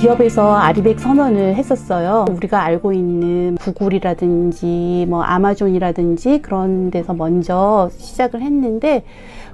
기업에서 아리백 선언을 했었어요. 우리가 알고 있는 구글이라든지 뭐 아마존이라든지 그런 데서 먼저 시작을 했는데,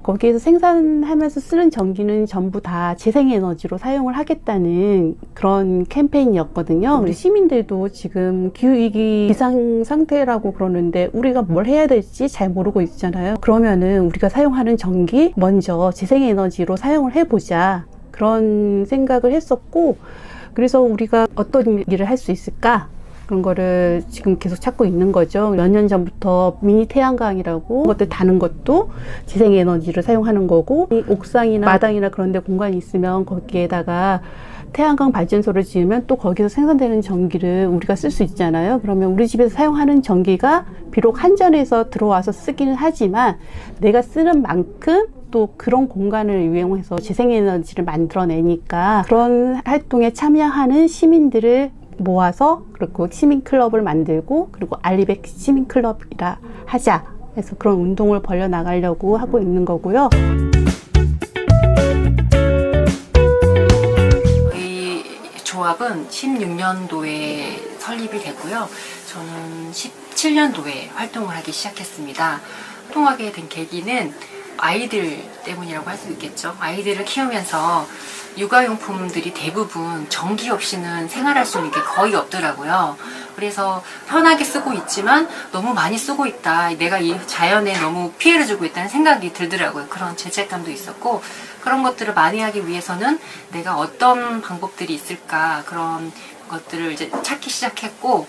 거기에서 생산하면서 쓰는 전기는 전부 다 재생에너지로 사용을 하겠다는 그런 캠페인이었거든요. 우리 시민들도 지금 기후위기 비상 상태라고 그러는데 우리가 뭘 해야 될지 잘 모르고 있잖아요. 그러면은 우리가 사용하는 전기 먼저 재생에너지로 사용을 해보자, 그런 생각을 했었고, 그래서 우리가 어떤 일을 할 수 있을까? 그런 거를 지금 계속 찾고 있는 거죠. 몇 년 전부터 미니 태양광이라고 것들 다는 것도 재생에너지를 사용하는 거고, 이 옥상이나 마당이나 그런 데 공간이 있으면 거기에다가 태양광 발전소를 지으면 또 거기서 생산되는 전기를 우리가 쓸 수 있잖아요. 그러면 우리 집에서 사용하는 전기가 비록 한전에서 들어와서 쓰기는 하지만 내가 쓰는 만큼 또 그런 공간을 이용해서 재생에너지를 만들어내니까, 그런 활동에 참여하는 시민들을 모아서 그리고 시민클럽을 만들고, 그리고 알리백 시민클럽이라 하자 해서 그런 운동을 벌여나가려고 하고 있는 거고요. 이 조합은 16년도에 설립이 됐고요. 저는 17년도에 활동을 하기 시작했습니다. 활동하게 된 계기는 아이들 때문이라고 할 수 있겠죠. 아이들을 키우면서 육아용품들이 대부분 전기 없이는 생활할 수 있는 게 거의 없더라고요. 그래서 편하게 쓰고 있지만 너무 많이 쓰고 있다, 내가 이 자연에 너무 피해를 주고 있다는 생각이 들더라고요. 그런 죄책감도 있었고, 그런 것들을 만회하기 위해서는 내가 어떤 방법들이 있을까, 그런 것들을 이제 찾기 시작했고,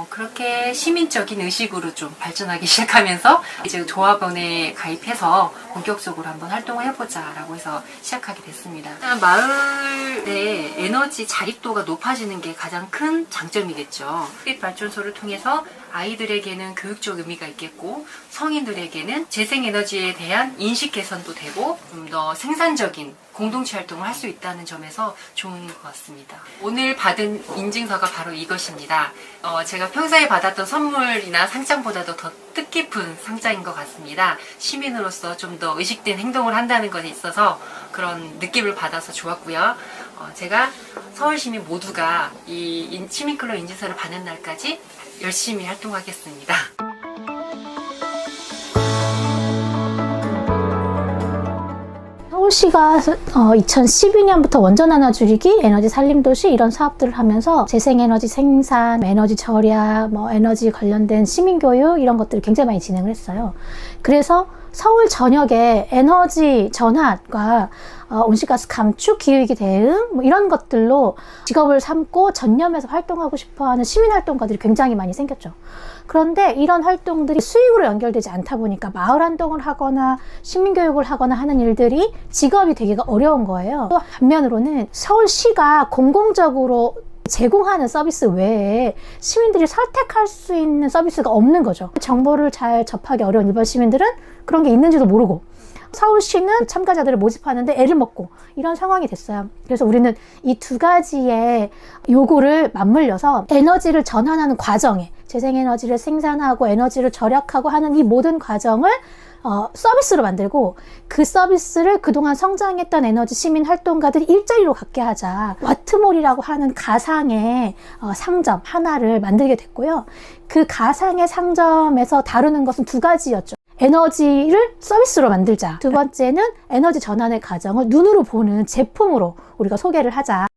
그렇게 시민적인 의식으로 좀 발전하기 시작하면서 이제 조합원에 가입해서 본격적으로 한번 활동을 해보자 라고 해서 시작하게 됐습니다. 마을의 에너지 자립도가 높아지는 게 가장 큰 장점이겠죠. 햇빛 발전소를 통해서 아이들에게는 교육적 의미가 있겠고, 성인들에게는 재생에너지에 대한 인식 개선도 되고, 좀 더 생산적인 공동체 활동을 할 수 있다는 점에서 좋은 것 같습니다. 오늘 받은 인증서가 바로 이것입니다. 제가 평소에 받았던 선물이나 상장보다도 더 뜻깊은 상장인 것 같습니다. 시민으로서 좀 더 의식된 행동을 한다는 것에 있어서 그런 느낌을 받아서 좋았고요. 제가 서울시민 모두가 이 시민클럽 인증서를 받는 날까지 열심히 활동하겠습니다. 서울시가 2012년부터 원전 하나 줄이기, 에너지 살림도시 이런 사업들을 하면서 재생에너지 생산, 에너지 절약, 에너지 관련된 시민교육 이런 것들을 굉장히 많이 진행을 했어요. 그래서 서울 전역에 에너지 전환과 온실가스 감축, 기후위기 대응 이런 것들로 직업을 삼고 전념해서 활동하고 싶어하는 시민활동가들이 굉장히 많이 생겼죠. 그런데 이런 활동들이 수익으로 연결되지 않다 보니까 마을 활동을 하거나 시민교육을 하거나 하는 일들이 직업이 되기가 어려운 거예요. 또 반면으로는 서울시가 공공적으로 제공하는 서비스 외에 시민들이 선택할 수 있는 서비스가 없는 거죠. 정보를 잘 접하기 어려운 일반 시민들은 그런 게 있는지도 모르고, 서울시는 참가자들을 모집하는데 애를 먹고 이런 상황이 됐어요. 그래서 우리는 이 두 가지의 요구를 맞물려서 에너지를 전환하는 과정에, 재생에너지를 생산하고 에너지를 절약하고 하는 이 모든 과정을 서비스로 만들고, 그 서비스를 그동안 성장했던 에너지 시민 활동가들이 일자리로 갖게 하자, 와트몰이라고 하는 가상의 상점 하나를 만들게 됐고요. 그 가상의 상점에서 다루는 것은 두 가지였죠. 에너지를 서비스로 만들자, 두 번째는 에너지 전환의 과정을 눈으로 보는 제품으로 우리가 소개를 하자.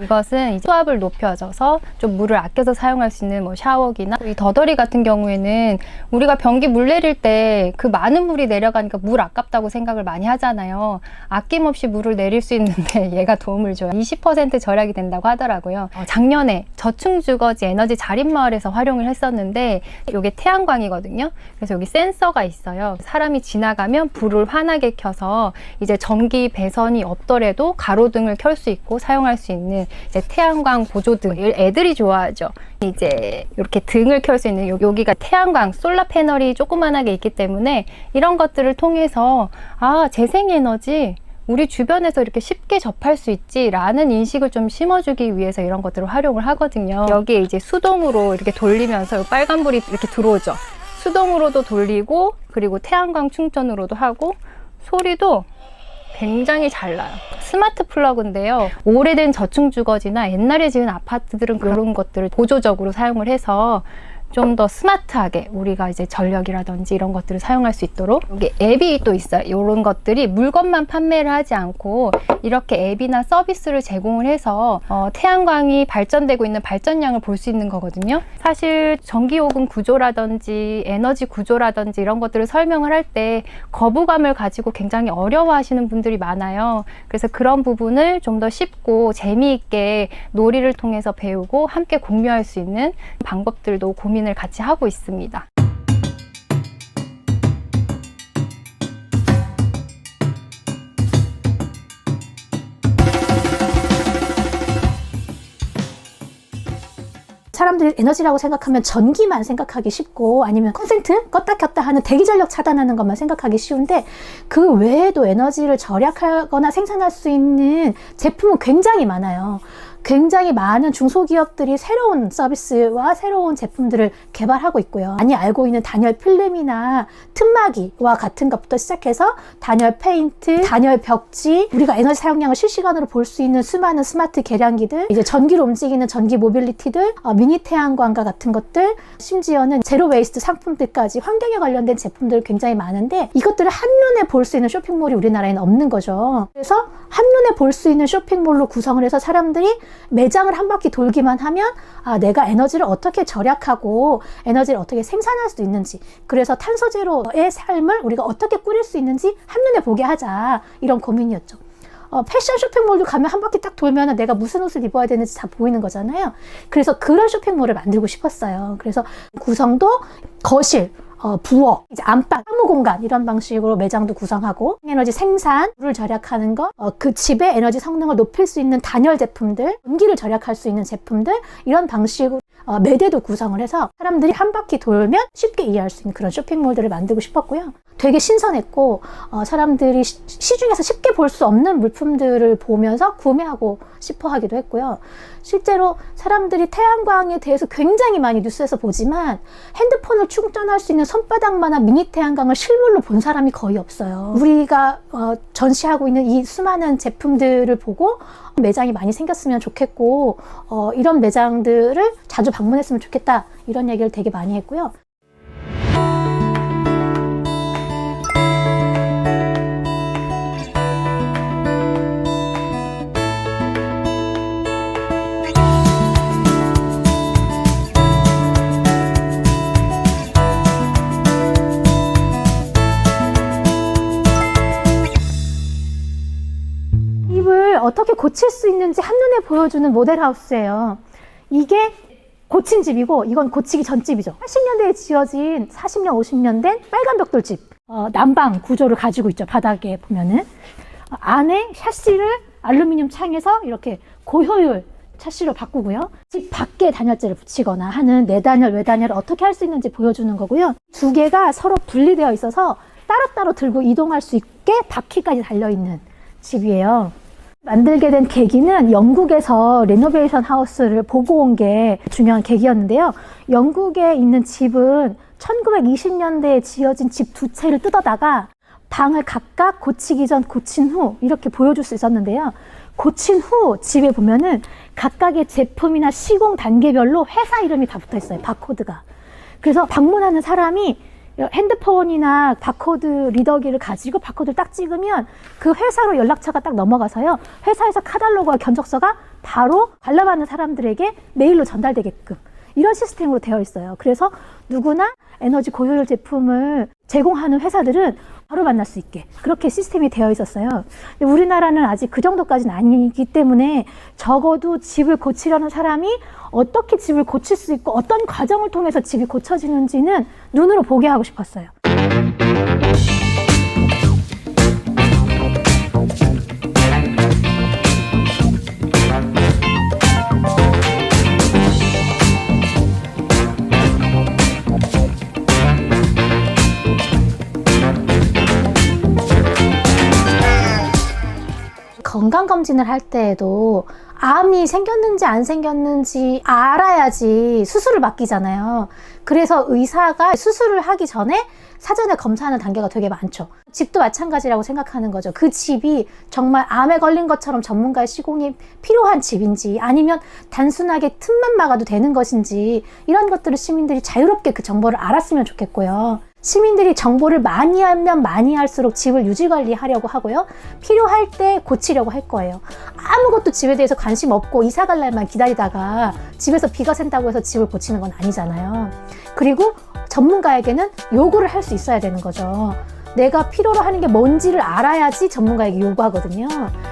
이것은 이제 수압을 높여줘서 좀 물을 아껴서 사용할 수 있는 샤워기나, 이 더더리 같은 경우에는 우리가 변기 물 내릴 때 그 많은 물이 내려가니까 물 아깝다고 생각을 많이 하잖아요. 아낌없이 물을 내릴 수 있는데 얘가 도움을 줘요. 20% 절약이 된다고 하더라고요. 작년에 저층주거지 에너지 자립마을에서 활용을 했었는데, 이게 태양광이거든요. 그래서 여기 센서가 있어요. 사람이 지나가면 불을 환하게 켜서 이제 전기 배선이 없더라도 가로등을 켤 수 있고 사용할 수 있는 이제 태양광 보조등, 애들이 좋아하죠. 이제 이렇게 등을 켤 수 있는 여기가 태양광 솔라 패널이 조그만하게 있기 때문에 이런 것들을 통해서 재생에너지 우리 주변에서 이렇게 쉽게 접할 수 있지 라는 인식을 좀 심어주기 위해서 이런 것들을 활용을 하거든요. 여기에 이제 수동으로 이렇게 돌리면서 빨간불이 이렇게 들어오죠. 수동으로도 돌리고, 그리고 태양광 충전으로도 하고, 소리도 굉장히 잘 나요. 스마트 플러그인데요. 오래된 저층 주거지나 옛날에 지은 아파트들은 그런 것들을 보조적으로 사용을 해서 좀 더 스마트하게 우리가 이제 전력이라든지 이런 것들을 사용할 수 있도록 여기 앱이 또 있어요. 이런 것들이 물건만 판매를 하지 않고 이렇게 앱이나 서비스를 제공을 해서 태양광이 발전되고 있는 발전량을 볼 수 있는 거거든요. 사실 전기요금 구조라든지 에너지 구조라든지 이런 것들을 설명을 할 때 거부감을 가지고 굉장히 어려워하시는 분들이 많아요. 그래서 그런 부분을 좀 더 쉽고 재미있게 놀이를 통해서 배우고 함께 공유할 수 있는 방법들도 고민을 같이 하고 있습니다. 사람들이 에너지라고 생각하면 전기만 생각하기 쉽고 아니면 콘센트 껐다 켰다 하는 대기전력 차단하는 것만 생각하기 쉬운데 그 외에도 에너지를 절약하거나 생산할 수 있는 제품은 굉장히 많아요. 굉장히 많은 중소기업들이 새로운 서비스와 새로운 제품들을 개발하고 있고요. 많이 알고 있는 단열 필름이나 틈막이와 같은 것부터 시작해서 단열 페인트, 단열 벽지, 우리가 에너지 사용량을 실시간으로 볼 수 있는 수많은 스마트 계량기들, 이제 전기로 움직이는 전기 모빌리티들, 미니 태양광과 같은 것들, 심지어는 제로 웨이스트 상품들까지 환경에 관련된 제품들 굉장히 많은데 이것들을 한눈에 볼 수 있는 쇼핑몰이 우리나라에는 없는 거죠. 그래서 한눈에 볼 수 있는 쇼핑몰로 구성을 해서 사람들이 매장을 한 바퀴 돌기만 하면 내가 에너지를 어떻게 절약하고 에너지를 어떻게 생산할 수 있는지, 그래서 탄소 제로의 삶을 우리가 어떻게 꾸릴 수 있는지 한눈에 보게 하자, 이런 고민이었죠. 패션 쇼핑몰도 가면 한 바퀴 딱 돌면 내가 무슨 옷을 입어야 되는지 다 보이는 거잖아요. 그래서 그런 쇼핑몰을 만들고 싶었어요. 그래서 구성도 거실, 부엌, 이제 안방, 사무공간 이런 방식으로 매장도 구성하고 에너지 생산을 절약하는 것, 그 집의 에너지 성능을 높일 수 있는 단열 제품들, 전기를 절약할 수 있는 제품들, 이런 방식으로 매대도 구성을 해서 사람들이 한 바퀴 돌면 쉽게 이해할 수 있는 그런 쇼핑몰들을 만들고 싶었고요. 되게 신선했고 사람들이 시중에서 쉽게 볼 수 없는 물품들을 보면서 구매하고 싶어 하기도 했고요. 실제로 사람들이 태양광에 대해서 굉장히 많이 뉴스에서 보지만 핸드폰을 충전할 수 있는 손바닥만한 미니 태양광을 실물로 본 사람이 거의 없어요. 우리가 전시하고 있는 이 수많은 제품들을 보고 매장이 많이 생겼으면 좋겠고 이런 매장들을 자주 방문했으면 좋겠다, 이런 얘기를 되게 많이 했고요. 어떻게 고칠 수 있는지 한눈에 보여주는 모델하우스예요. 이게 고친 집이고 이건 고치기 전 집이죠. 80년대에 지어진 40년, 50년 된 빨간 벽돌집, 난방 구조를 가지고 있죠. 바닥에 보면은 안에 샤시를 알루미늄 창에서 이렇게 고효율 샤시로 바꾸고요. 집 밖에 단열재를 붙이거나 하는 내단열, 외단열을 어떻게 할 수 있는지 보여주는 거고요. 두 개가 서로 분리되어 있어서 따로따로 들고 이동할 수 있게 바퀴까지 달려있는 집이에요. 만들게 된 계기는 영국에서 리노베이션 하우스를 보고 온 게 중요한 계기였는데요. 영국에 있는 집은 1920년대에 지어진 집 두 채를 뜯어다가 방을 각각 고치기 전, 고친 후 이렇게 보여줄 수 있었는데요. 고친 후 집에 보면은 각각의 제품이나 시공 단계별로 회사 이름이 다 붙어 있어요. 바코드가. 그래서 방문하는 사람이 핸드폰이나 바코드 리더기를 가지고 바코드를 딱 찍으면 그 회사로 연락처가 딱 넘어가서요. 회사에서 카탈로그와 견적서가 바로 관람하는 사람들에게 메일로 전달되게끔 이런 시스템으로 되어 있어요. 그래서 누구나 에너지 고효율 제품을 제공하는 회사들은 바로 만날 수 있게 그렇게 시스템이 되어 있었어요. 근데 우리나라는 아직 그 정도까지는 아니기 때문에 적어도 집을 고치려는 사람이 어떻게 집을 고칠 수 있고 어떤 과정을 통해서 집이 고쳐지는지는 눈으로 보게 하고 싶었어요. 건강검진을 할 때에도 암이 생겼는지 안 생겼는지 알아야지 수술을 맡기잖아요. 그래서 의사가 수술을 하기 전에 사전에 검사하는 단계가 되게 많죠. 집도 마찬가지라고 생각하는 거죠. 그 집이 정말 암에 걸린 것처럼 전문가의 시공이 필요한 집인지 아니면 단순하게 틈만 막아도 되는 것인지 이런 것들을 시민들이 자유롭게 그 정보를 알았으면 좋겠고요. 시민들이 정보를 많이 하면 많이 할수록 집을 유지관리하려고 하고요. 필요할 때 고치려고 할 거예요. 아무것도 집에 대해서 관심 없고 이사 갈 날만 기다리다가 집에서 비가 샌다고 해서 집을 고치는 건 아니잖아요. 그리고 전문가에게는 요구를 할 수 있어야 되는 거죠. 내가 필요로 하는 게 뭔지를 알아야지 전문가에게 요구하거든요.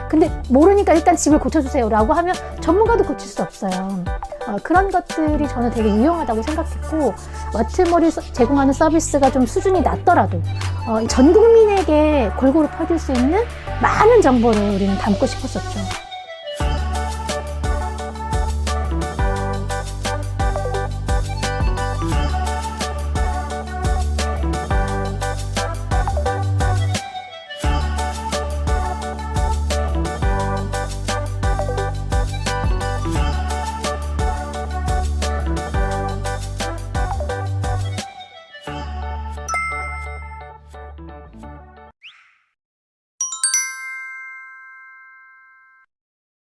근데 모르니까 일단 집을 고쳐주세요 라고 하면 전문가도 고칠 수 없어요. 그런 것들이 저는 되게 유용하다고 생각했고, 와트몰이 제공하는 서비스가 좀 수준이 낮더라도 전 국민에게 골고루 퍼질 수 있는 많은 정보를 우리는 담고 싶었었죠.